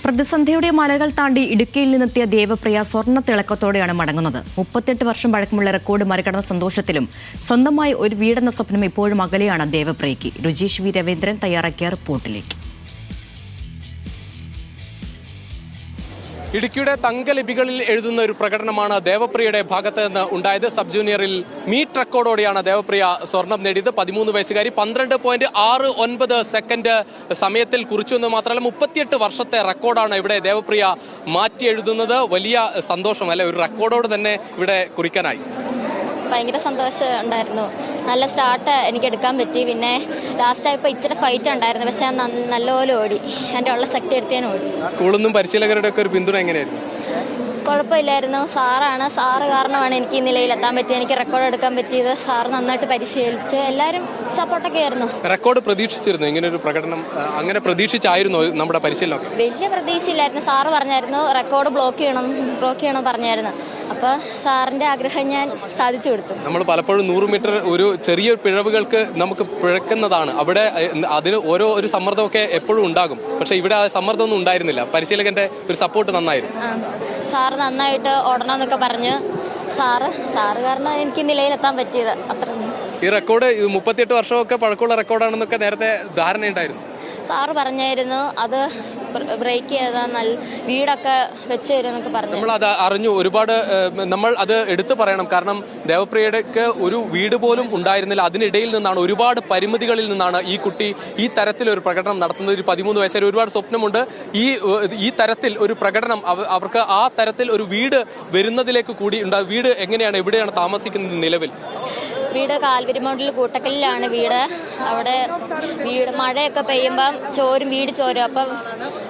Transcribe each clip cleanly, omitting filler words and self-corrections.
പ്രതിസന്ധിയുടെ മലകൾ താണ്ടി ഇടുക്കിയിൽ നിന്നെത്തിയ ദേവപ്രിയ സ്വർണ്ണ തിളക്കത്തോടെയാണ് മടങ്ങുന്നത്. 38 വർഷം പഴക്കമുള്ള റെക്കോർഡ് മറികടന്ന സന്തോഷത്തിലും സ്വന്തമായി ഒരു വീടെന്ന സ്വപ്നം ഇപ്പോഴും അകലെയാണ് ദേവപ്രിയയ്ക്ക്. രുചീഷ് വി രവീന്ദ്രൻ തയ്യാറാക്കിയ റിപ്പോർട്ടിലേക്ക്. ഇടുക്കിയുടെ തങ്കലിപികളിൽ എഴുതുന്ന ഒരു പ്രകടനമാണ് ദേവപ്രിയയുടെ ഭാഗത്ത് നിന്ന് ഉണ്ടായത്. സബ് ജൂനിയറിൽ മീറ്റ് റെക്കോർഡോടെയാണ് ദേവപ്രിയ സ്വർണം നേടിയത്. 13 വയസ്സുകാരി 12.69 സെക്കൻഡ് സമയത്തിൽ കുറിച്ചുവെന്ന് മാത്രമല്ല 38 വർഷത്തെ റെക്കോർഡാണ് ഇവിടെ ദേവപ്രിയ മാറ്റി എഴുതുന്നത്. വലിയ സന്തോഷം അല്ലെ, ഒരു റെക്കോർഡോട് തന്നെ ഇവിടെ കുറിക്കാനായി. ഭയങ്കര സന്തോഷം ഉണ്ടായിരുന്നു. നല്ല സ്റ്റാർട്ട് എനിക്ക് എടുക്കാൻ പറ്റി. പിന്നെ ലാസ്റ്റ് ആയപ്പോൾ ഇച്ചിരി ഫൈറ്റ് ഉണ്ടായിരുന്നു, പക്ഷെ ഞാൻ നല്ലപോലെ ഓടി. എൻ്റെ ഉള്ള ശക്തി എടുത്ത് ഞാൻ ഓടി. സ്കൂളിൽ നിന്നും പരിശീലകരുടെ ഒക്കെ ഒരു പിന്തുണ എങ്ങനെയായിരുന്നു? കുഴപ്പമില്ലായിരുന്നു. സാറ് കാരണമാണ് എനിക്ക് ഈ നിലയിലെത്താൻ പറ്റിയത്, എനിക്ക് റെക്കോർഡ് എടുക്കാൻ പറ്റിയത്. സാറ് നന്നായിട്ട് പരിശീലിച്ച് എല്ലാവരും സപ്പോർട്ടൊക്കെ ആയിരുന്നു. റെക്കോർഡ് പ്രതീക്ഷിച്ചിരുന്നു ഇങ്ങനെ ഒരു പ്രകടനം? അങ്ങനെ പ്രതീക്ഷിച്ചായിരുന്നു നമ്മുടെ പരിശീലനം? വലിയ പ്രതീക്ഷയില്ലായിരുന്നു. സാറ് പറഞ്ഞായിരുന്നു റെക്കോർഡ് ബ്ലോക്ക് ചെയ്യണം പറഞ്ഞായിരുന്നു. അപ്പോൾ സാറിൻ്റെ ആഗ്രഹം ഞാൻ സാധിച്ചു കൊടുത്തു. നമ്മൾ പലപ്പോഴും 100 മീറ്റർ ഒരു ചെറിയ പിഴവുകൾക്ക് നമുക്ക് പിഴക്കുന്നതാണ്. അവിടെ അതിന് ഒരു സമ്മർദ്ദമൊക്കെ എപ്പോഴും ഉണ്ടാകും. പക്ഷെ ഇവിടെ ആ സമ്മർദ്ദമൊന്നും ഉണ്ടായിരുന്നില്ല. പരിശീലകന്റെ ഒരു സപ്പോർട്ട് നന്നായിരുന്നു. സാറ് നന്നായിട്ട് ഓടണമെന്നൊക്കെ പറഞ്ഞ് സാറ് കാരണം എനിക്ക് നിലയിലെത്താൻ പറ്റിയത്. അത്ര ഈ റെക്കോർഡ് 38 വർഷമൊക്കെ പഴക്കമുള്ള റെക്കോർഡാണെന്നൊക്കെ നേരത്തെ ധാരണയുണ്ടായിരുന്നു. സാറ് പറഞ്ഞായിരുന്നു അത് ബ്രേക്ക് ചെയ്താൽ നല്ല വീടൊക്കെ വെച്ച് തരും എന്നൊക്കെ പറഞ്ഞു. നമ്മൾ അത് അറിഞ്ഞു. ഒരുപാട് നമ്മൾ അത് എടുത്തു പറയണം. കാരണം ദേവപ്രിയയ്ക്ക് ഒരു വീട് പോലും ഉണ്ടായിരുന്നില്ല. അതിനിടയിൽ നിന്നാണ്, ഒരുപാട് പരിമിതികളിൽ നിന്നാണ് ഈ കുട്ടി ഈ തരത്തിലൊരു പ്രകടനം നടത്തുന്നത്. ഒരു 13 വയസ്സുകാരി ഒരുപാട് സ്വപ്നമുണ്ട്. ഈ തരത്തിൽ ഒരു പ്രകടനം അവർക്ക് ആ തരത്തിൽ ഒരു വീട് വരുന്നതിലേക്ക് കൂടി ഉണ്ടാകും. വീട് എങ്ങനെയാണ്, എവിടെയാണ് താമസിക്കുന്നത് നിലവിൽ? വീട് കാൽവരിമോട്ടിൽ കൂട്ടക്കല്ലിലാണ് വീട്. അവിടെ മഴയൊക്കെ പെയ്യുമ്പം വീട് ചോരും. അപ്പം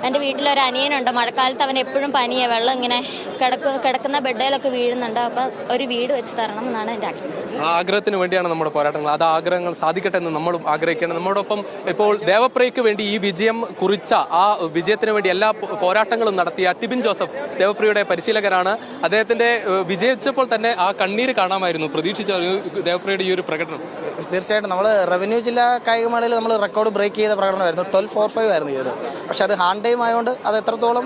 എൻ്റെ വീട്ടിലൊരു അനിയനുണ്ട്. മഴക്കാലത്ത് അവൻ എപ്പോഴും പനിയാണ്. വെള്ളം ഇങ്ങനെ കിടക്കുന്ന ബെഡേലൊക്കെ വീഴുന്നുണ്ട്. അപ്പം ഒരു വീട് വെച്ച് തരണം എന്നാണ് എൻ്റെ ആഗ്രഹം. ആ ആഗ്രഹത്തിന് വേണ്ടിയാണ് നമ്മുടെ പോരാട്ടങ്ങൾ. അത് ആഗ്രഹങ്ങൾ സാധിക്കട്ടെ എന്ന് നമ്മളും ആഗ്രഹിക്കണം. നമ്മോടൊപ്പം ഇപ്പോൾ ദേവപ്രിയയ്ക്ക് വേണ്ടി ഈ വിജയം കുറിച്ച, ആ വിജയത്തിന് വേണ്ടി എല്ലാ പോരാട്ടങ്ങളും നടത്തിയ ടിബിൻ ജോസഫ് ദേവപ്രിയയുടെ പരിശീലകരാണ്. അദ്ദേഹത്തിന്റെ വിജയിച്ചപ്പോൾ തന്നെ ആ കണ്ണീര് കാണാമായിരുന്നു. പ്രതീക്ഷിച്ച ദേവപ്രിയയുടെ ഈ ഒരു പ്രകടനം? തീർച്ചയായിട്ടും നമ്മൾ റവന്യൂ ജില്ലാ കായികമേളയിൽ നമ്മൾ റെക്കോർഡ് ബ്രേക്ക് ചെയ്ത പ്രകടനമായിരുന്നു. 12.45 ആയിരുന്നു ചെയ്തത്. പക്ഷെ അത് ഹാൻഡ് ടൈം ആയതുകൊണ്ട് അത് എത്രത്തോളം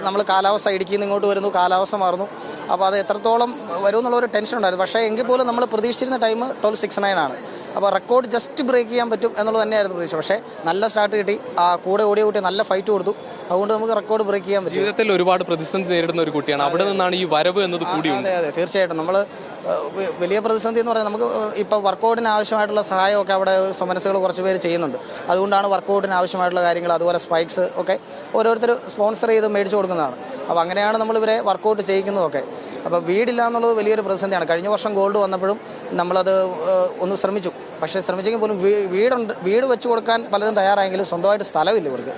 നമ്മൾ കാലാവസ്ഥ ഇടുക്കിയിൽ നിന്ന് ഇങ്ങോട്ട് വരുന്നു, കാലാവസ്ഥ മാറുന്നു. അപ്പോൾ അത് എത്രത്തോളം വരും എന്നുള്ളൊരു ടെൻഷൻ ഉണ്ടായിരുന്നു. പക്ഷേ എങ്കിൽ പോലും നമ്മൾ പ്രതീക്ഷിച്ചിരുന്ന ടൈം 12.69 ആണ്. അപ്പോൾ റെക്കോർഡ് ജസ്റ്റ് ബ്രേക്ക് ചെയ്യാൻ പറ്റും എന്നുള്ളത് തന്നെയായിരുന്നു പ്രതീക്ഷ. പക്ഷേ നല്ല സ്റ്റാർട്ട് കിട്ടി. ആ കൂടെ ഓടിയ കുട്ടി നല്ല ഫൈറ്റ് കൊടുത്തു. അതുകൊണ്ട് നമുക്ക് റെക്കോർഡ് ബ്രേക്ക് ചെയ്യാൻ പറ്റും. ജീവിതത്തിൽ ഒരുപാട് പ്രതിസന്ധി നേരിടുന്ന ഒരു കുട്ടിയാണ്. അവിടെ നിന്നാണ് ഈ വരവ് എന്നത് കൂടി. അതെ, തീർച്ചയായിട്ടും. നമ്മൾ വലിയ പ്രതിസന്ധി എന്ന് പറയുന്നത് നമുക്ക് ഇപ്പോൾ വർക്കൗട്ടിന് ആവശ്യമായിട്ടുള്ള സഹായമൊക്കെ അവിടെ സമനസ്സുകൾ കുറച്ച് പേര് ചെയ്യുന്നുണ്ട്. അതുകൊണ്ടാണ് വർക്കൗട്ടിന് ആവശ്യമായിട്ടുള്ള കാര്യങ്ങൾ, അതുപോലെ സ്പൈക്സ് ഒക്കെ ഓരോരുത്തർ സ്പോൺസർ ചെയ്ത് മേടിച്ചു കൊടുക്കുന്നതാണ്. അപ്പോൾ അങ്ങനെയാണ് നമ്മളിവരെ വർക്കൗട്ട് ചെയ്യിക്കുന്നതൊക്കെ. അപ്പോൾ വീടില്ല എന്നുള്ളത് വലിയൊരു പ്രതിസന്ധിയാണ്. കഴിഞ്ഞ വർഷം ഗോൾഡ് വന്നപ്പോഴും നമ്മളത് ഒന്ന് ശ്രമിച്ചു. പക്ഷേ ശ്രമിച്ചെങ്കിൽ പോലും വീട് വെച്ച് കൊടുക്കാൻ പലരും തയ്യാറായെങ്കിലും സ്വന്തമായിട്ട് സ്ഥലമില്ല ഇവർക്ക്.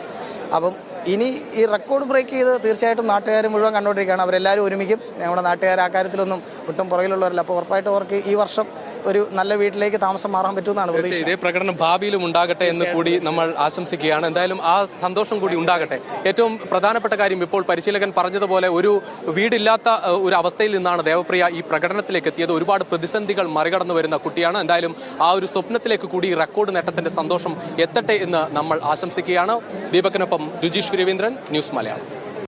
അപ്പം ഇനി ഈ റെക്കോർഡ് ബ്രേക്ക് ചെയ്ത് തീർച്ചയായിട്ടും നാട്ടുകാർ മുഴുവൻ കണ്ടുകൊണ്ടിരിക്കുകയാണ്. അവരെല്ലാവരും ഒരുമിക്കും. നമ്മുടെ നാട്ടുകാർ ആ കാര്യത്തിലൊന്നും ഒട്ടും പുറകിലുള്ളവരല്ല. അപ്പോൾ ഉറപ്പായിട്ടും അവർക്ക് ഈ വർഷം ഒരു നല്ല വീട്ടിലേക്ക് താമസം മാറാൻ പറ്റുമെന്നാണ് പ്രതീക്ഷ. ഇതേ പ്രകടനം ഭാവിയിലും ഉണ്ടാകട്ടെ എന്ന് കൂടി നമ്മൾ ആശംസിക്കുകയാണ്. എന്തായാലും ആ സന്തോഷം കൂടി ഉണ്ടാകട്ടെ. ഏറ്റവും പ്രധാനപ്പെട്ട കാര്യം, ഇപ്പോൾ പരിശീലകൻ പറഞ്ഞതുപോലെ ഒരു വീടില്ലാത്ത ഒരു അവസ്ഥയിൽ നിന്നാണ് ദേവപ്രിയ ഈ പ്രകടനത്തിലേക്ക് എത്തിയത്. ഒരുപാട് പ്രതിസന്ധികൾ മറികടന്നു വരുന്ന കുട്ടിയാണ്. എന്തായാലും ആ ഒരു സ്വപ്നത്തിലേക്ക് കൂടി റെക്കോർഡ് നേട്ടത്തിന്റെ സന്തോഷം എത്തട്ടെ എന്ന് നമ്മൾ ആശംസിക്കുകയാണ്. ദീപകിനൊപ്പം രുചീഷ് രവീന്ദ്രൻ, ന്യൂസ് മലയാളം.